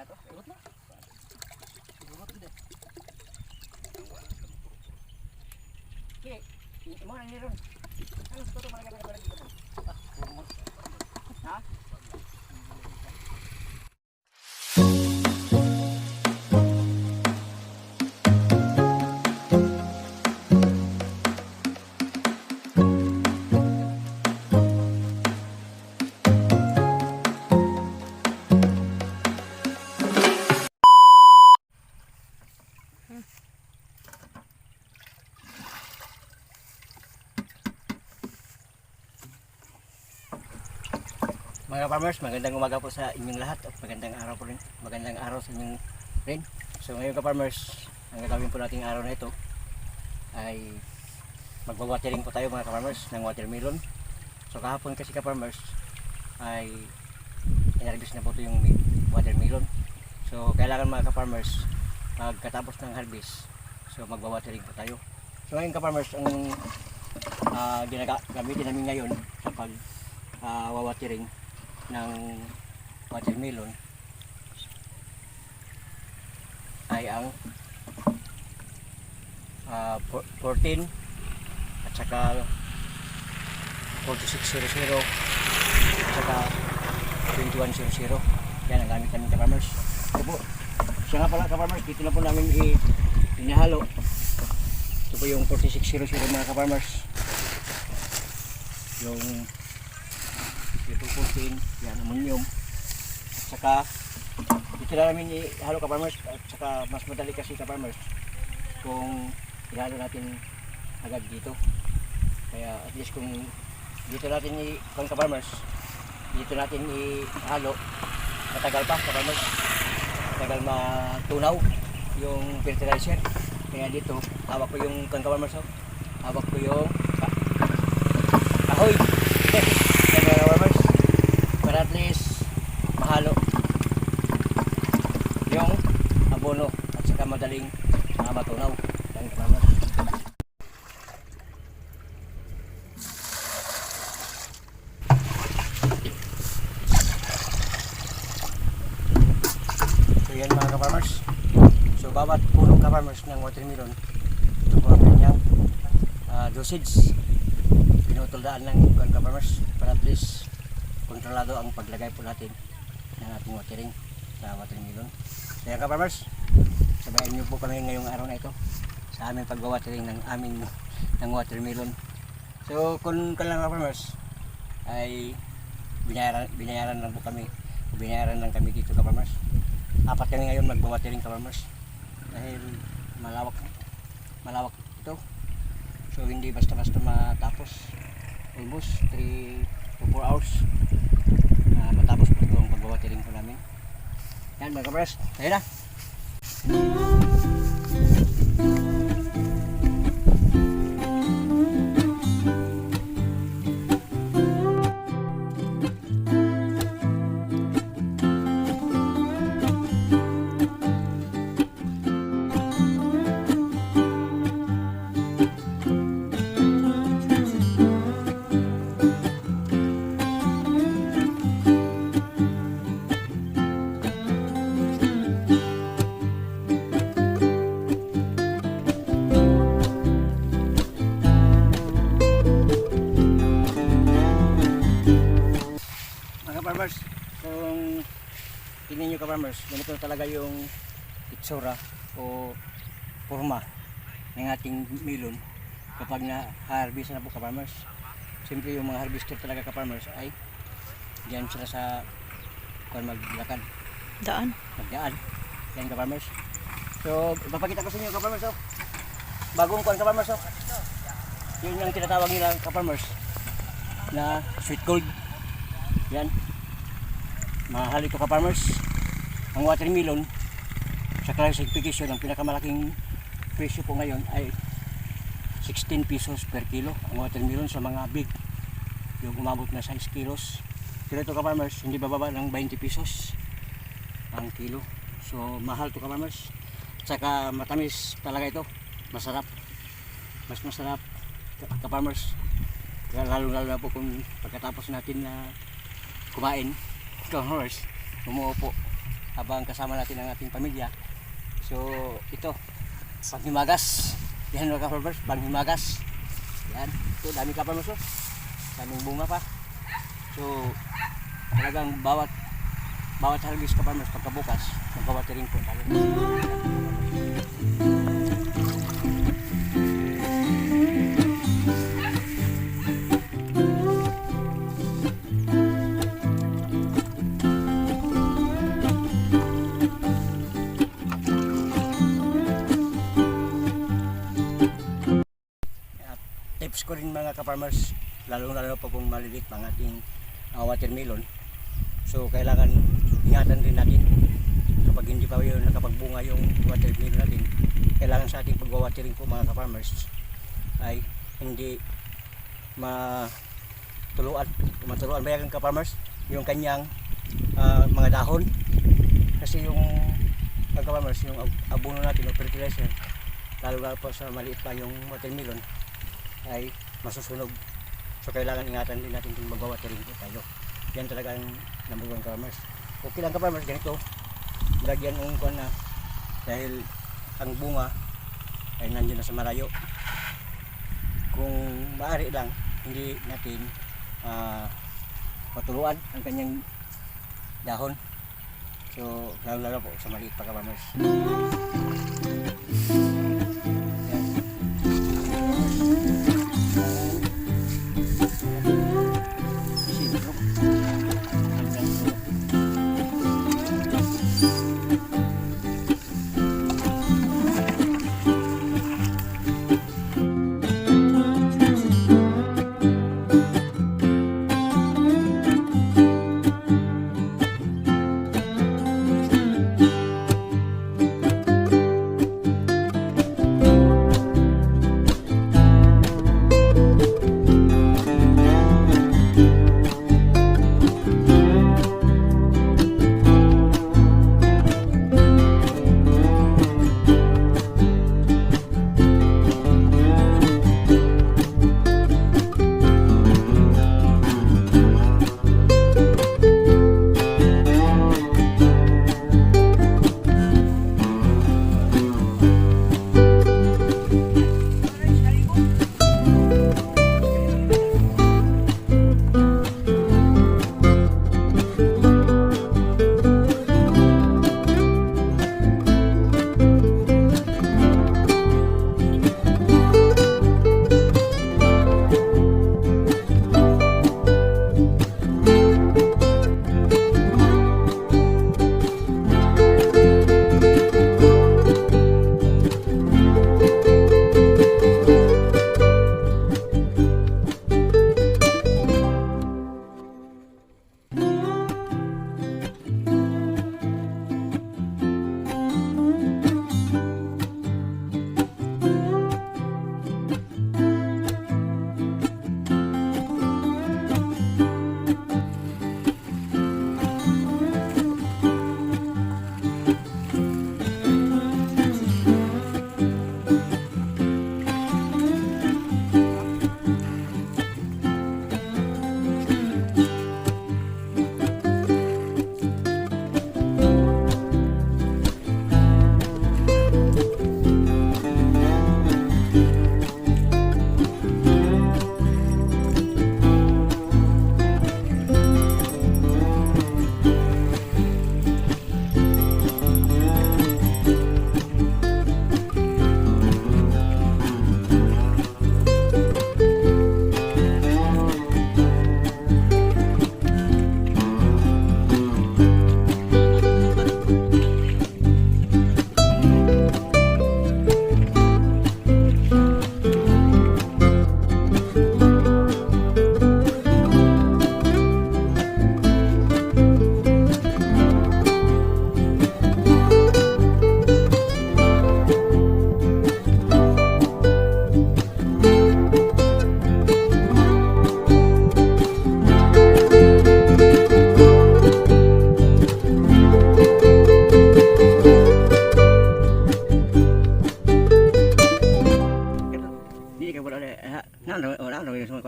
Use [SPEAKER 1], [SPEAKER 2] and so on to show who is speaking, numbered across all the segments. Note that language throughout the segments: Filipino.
[SPEAKER 1] na to. Urot na. Urot gid. Okay, mo na ni ron. Ano to mga gabay dito? Ha? Mga farmers, magandang umaga po sa inyong lahat at magandang araw po rin. Magandang araw sa inyong rin. So ngayon ka-farmers, ang gagawin po nating araw na ito ay magwa-watering po tayo mga ka-farmers ng watermelon. So kahapon kasi ka-farmers ay inarbis na po ito yung watermelon. So kailangan mga ka-farmers pagkatapos ng harvest, so magwa-watering po tayo. So ngayon ka-farmers, ang gamitin namin ngayon sa pag-watering ng watermelon ay ang 14 at saka 4600 at saka 2100. Yan ang gamit namin ka-farmers. Ito po, siya nga pala ka-farmers, dito na po namin inihalo. Ito po yung 4600 mga ka-farmers, yung ito 14, yan ammonium, at saka dito na namin ihalo ka-farmers. At saka mas madali kasi ka-farmers kung ihalo natin agad dito, kaya at least kung dito natin ka-farmers, dito natin ihalo, matagal pa ka-farmers, matagal matunaw yung fertilizer. Kaya dito hawak ko yung ka-farmers, hawak ko yung kahoy yan mga ka-farmers, para at least mahalo yung abono at saka madaling matunaw yan ka-farmers. So yan mga ka-farmers, so bawat punong ka-farmers ng watermelon, ito po ang kanyang dosage, pinutuldaan ng ka-farmers para at least kontrolado ang paglagay po natin ng ating watering sa watermelon. Kaya ka-farmers, sabayan niyo po kami ngayong araw na ito sa aming pag-watering ng watermelon. So kung lang ka-farmers ay binayaran lang po kami, binayaran lang kami dito ka-farmers. Apat kami ngayon mag-watering ka-farmers dahil malawak ito. So hindi basta-basta matapos, almost 3 to 4 hours matapos po itong pag-watering po namin. Yan mga ka-farmers, tayo na! Farmers, kung tingnan nyo ka-farmers, ganito talaga yung itsura o forma ng ating melon kapag na-harvest na po ka-farmers. Siyempre yung mga harvester talaga ka-farmers ay diyan sila sa maglakad, magdaan yan ka-farmers. So ipapakita ko sa inyo ka-farmers, bagong kuwan ka-farmers, yun yung tinatawag nila ka-farmers na sweet gold. Yan, mahal ito ka-farmers. Ang watermelon sa classification, ang pinakamalaking presyo po ngayon ay 16 pesos per kilo ang watermelon sa mga big, yung umabot na 6 kilos. Pero ito ka-farmers, hindi bababa ng 20 pesos ang kilo. So mahal ito ka-farmers. Saka matamis talaga ito, masarap, mas masarap ka-farmers, lalo na po kung pagkatapos natin na kumain, ka-farmers, umuupo habang kasama natin ang ating pamilya. So ito, panghimagas. Yan mga ka-farmers, panghimagas. Yan, ito dami ka-farmers, oh. Daming bunga pa. So talagang bawat harvest ka-farmers pagkabukas, magpapatiring po tayo. Tips ko rin mga ka-farmers, lalo pa kung malilit ang ating watermelon. So kailangan ingatan din natin kapag hindi pa yun nakapagbunga yung watermelon natin. Kailangan sa ating pagwawatering po mga ka-farmers ay hindi matuluan ba yung ka-farmers yung kanyang mga dahon, kasi yung ka-farmers, yung abono natin o fertilizer, lalo na po sa maliit pa yung watermelon, ay masusunog. So kailangan ingatan din natin kung magwawatering po tayo. Yan talaga ang number one farmers. Okay lang ka-farmers, ganito lagyan ng kuwan na, dahil ang bunga ay nandiyan na sa malayo. Kung maaari lang, hindi natin matuluan ang kanyang dahon. So lalo po sa maliit pa ka-farmers.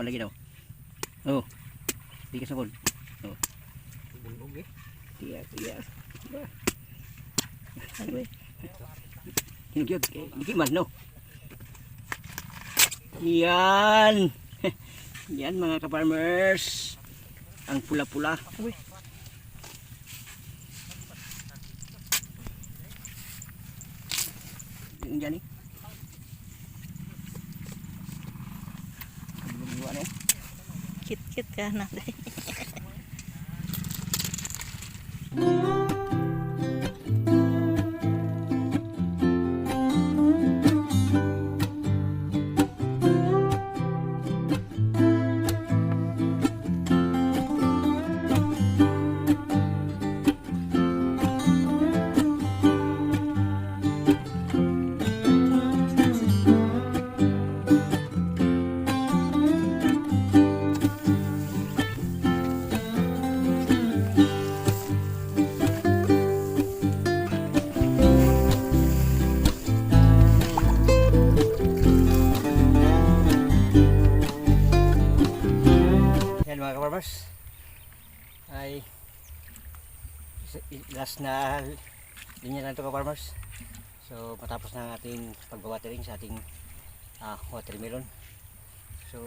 [SPEAKER 1] lagi daw. Oh. Di ka sabon. Oh. Iya.
[SPEAKER 2] Agoy.
[SPEAKER 1] Hinugyod. Hindi man, no? Yan. Yan mga ka-farmers. Ang pula-pula.
[SPEAKER 2] Uy.
[SPEAKER 1] Yung dyan eh. Kabulong-buwan eh.
[SPEAKER 2] Kit-kit ka na.
[SPEAKER 1] Yan mga ka-farmers. Ay last na linya na ito ka-farmers. So matapos na ang ating pagbawatering sa ating watermelon. So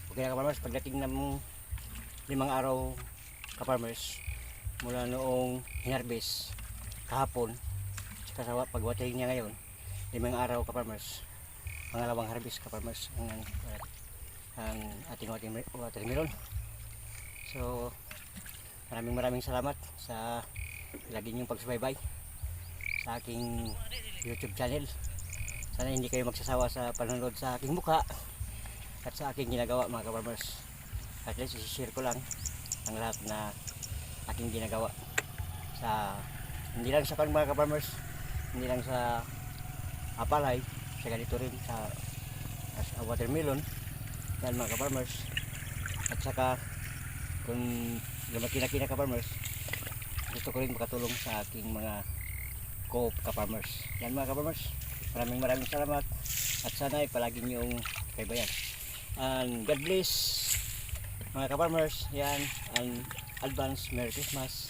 [SPEAKER 1] okay na ka-farmers, pagdating ng 5 araw ka-farmers mula noong hinarbis kahapon saka sa pagwatering niya ngayon, 5 araw ka-farmers, pangalawang harvest ka-farmers ang ating watermelon. So maraming salamat sa lagi niyong pagsubaybay sa aking YouTube channel. Sana hindi kayo magsasawa sa panonood sa aking mukha at sa aking ginagawa mga ka-farmers. At least i-share ko lang ang lahat na aking ginagawa sa hindi lang sa mga ka-farmers, hindi lang sa apalay, sa ganito rin sa watermelon. Yan mga ka-farmers. At saka kung lumaki na ka-farmers, gusto ko rin makatulong sa aking mga co-op ka-farmers. Yan mga ka-farmers, maraming salamat at sana ay palagi niyong kaibayan. And God bless mga ka-farmers. Yan, and advance Merry Christmas.